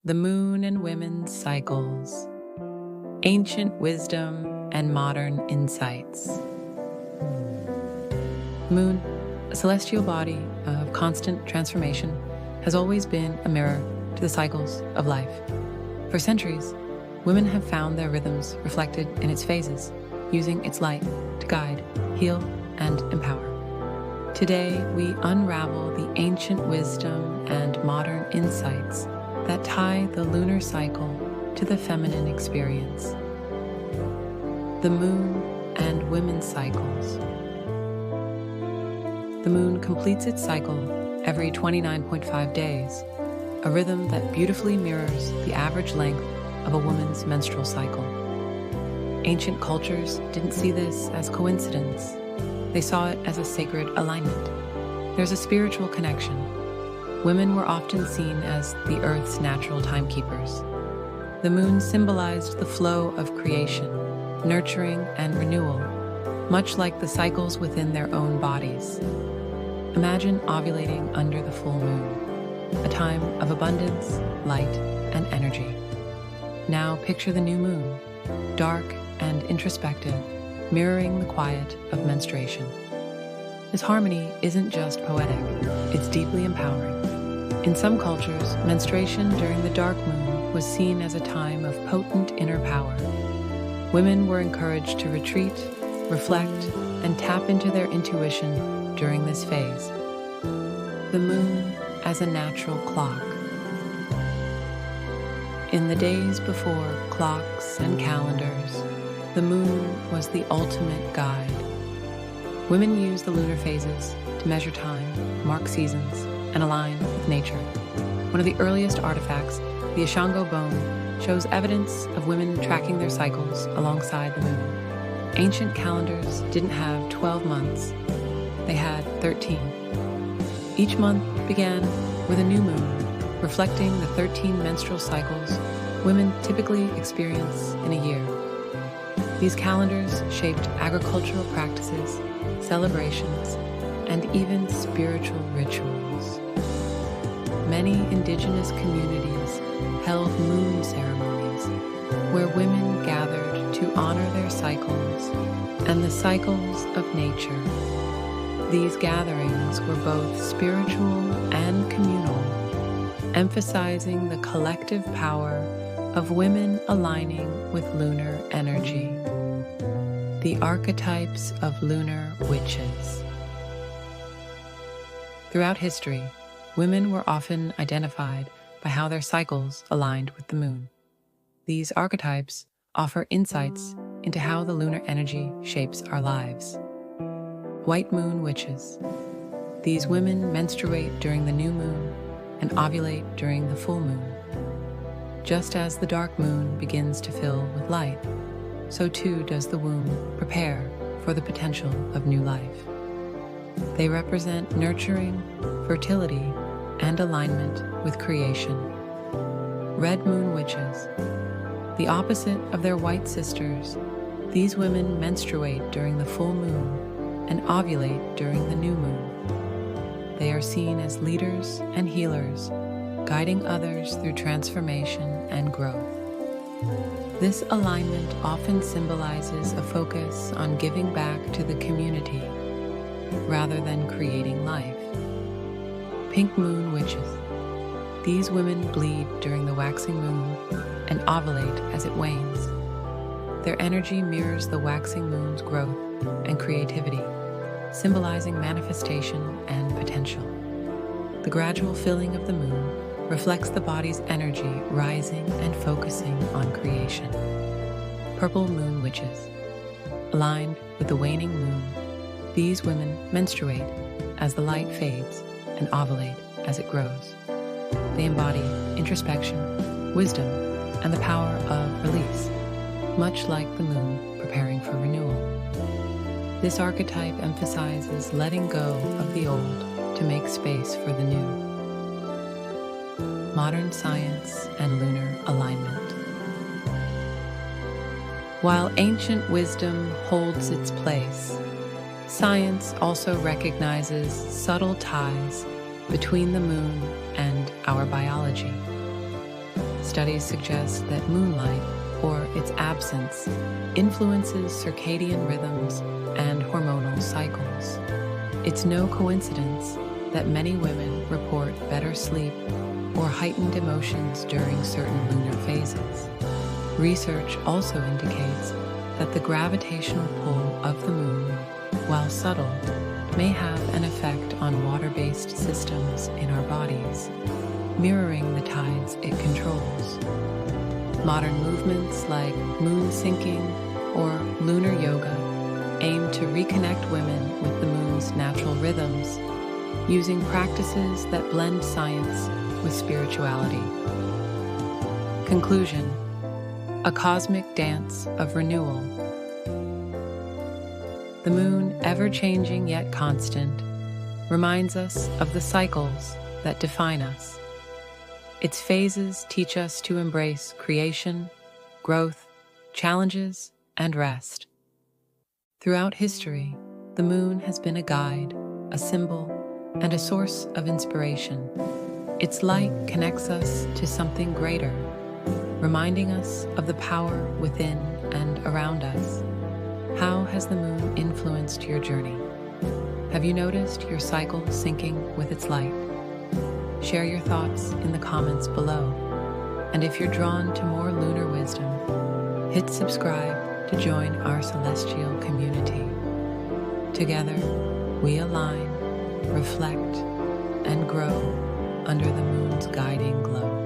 The moon and women's cycles, ancient wisdom and modern insights. The moon, a celestial body of constant transformation, has always been a mirror to the cycles of life. For centuries, women have found their rhythms reflected in its phases, using its light to guide, heal, and empower. Today, we unravel the ancient wisdom and modern insights that tie the lunar cycle to the feminine experience. The moon and women's cycles. The moon completes its cycle every 29.5 days, a rhythm that beautifully mirrors the average length of a woman's menstrual cycle. Ancient cultures didn't see this as coincidence. They saw it as a sacred alignment. There's a spiritual connection. Women were often seen as the Earth's natural timekeepers. The moon symbolized the flow of creation, nurturing and renewal, much like the cycles within their own bodies. Imagine ovulating under the full moon, a time of abundance, light, and energy. Now picture the new moon, dark and introspective, mirroring the quiet of menstruation. This harmony isn't just poetic, it's deeply empowering. In some cultures, menstruation during the dark moon was seen as a time of potent inner power. Women were encouraged to retreat, reflect, and tap into their intuition during this phase. The moon as a natural clock. In the days before clocks and calendars, the moon was the ultimate guide. Women used the lunar phases to measure time, mark seasons, and align with nature. One of the earliest artifacts, the Ashango bone, shows evidence of women tracking their cycles alongside the moon. Ancient calendars didn't have 12 months, they had 13. Each month began with a new moon, reflecting the 13 menstrual cycles women typically experience in a year. These calendars shaped agricultural practices, celebrations, and even spiritual rituals. Many indigenous communities held moon ceremonies where women gathered to honor their cycles and the cycles of nature. These gatherings were both spiritual and communal, emphasizing the collective power of women aligning with lunar energy. The archetypes of lunar witches. Throughout history, women were often identified by how their cycles aligned with the moon. These archetypes offer insights into how the lunar energy shapes our lives. White moon witches. These women menstruate during the new moon and ovulate during the full moon. Just as the dark moon begins to fill with light, so too does the womb prepare for the potential of new life. They represent nurturing, fertility, and alignment with creation. Red moon witches. The opposite of their white sisters, these women menstruate during the full moon and ovulate during the new moon. They are seen as leaders and healers, guiding others through transformation and growth. This alignment often symbolizes a focus on giving back to the community rather than creating life. Pink moon witches. These women bleed during the waxing moon and ovulate as it wanes. Their energy mirrors the waxing moon's growth and creativity, symbolizing manifestation and potential. The gradual filling of the moon reflects the body's energy rising and focusing on creation. Purple moon witches. Aligned with the waning moon, these women menstruate as the light fades and ovulate as it grows. They embody introspection, wisdom, and the power of release, much like the moon preparing for renewal. This archetype emphasizes letting go of the old to make space for the new. Modern science and lunar alignment. While ancient wisdom holds its place, science also recognizes subtle ties between the moon and our biology. Studies suggest that moonlight, or its absence, influences circadian rhythms and hormonal cycles. It's no coincidence that many women report better sleep or heightened emotions during certain lunar phases. Research also indicates that the gravitational pull of the moon, while subtle, may have an effect on water-based systems in our bodies, mirroring the tides it controls. Modern movements like moon syncing or lunar yoga aim to reconnect women with the moon's natural rhythms, using practices that blend science with spirituality. Conclusion: a cosmic dance of renewal. The moon, ever-changing yet constant, reminds us of the cycles that define us. Its phases teach us to embrace creation, growth, challenges, and rest. Throughout history, the moon has been a guide, a symbol, and a source of inspiration. Its light connects us to something greater, reminding us of the power within and around us. How has the moon influenced your journey? Have you noticed your cycle syncing with its light? Share your thoughts in the comments below. And if you're drawn to more lunar wisdom, hit subscribe to join our celestial community. Together, we align, reflect, and grow under the moon's guiding glow.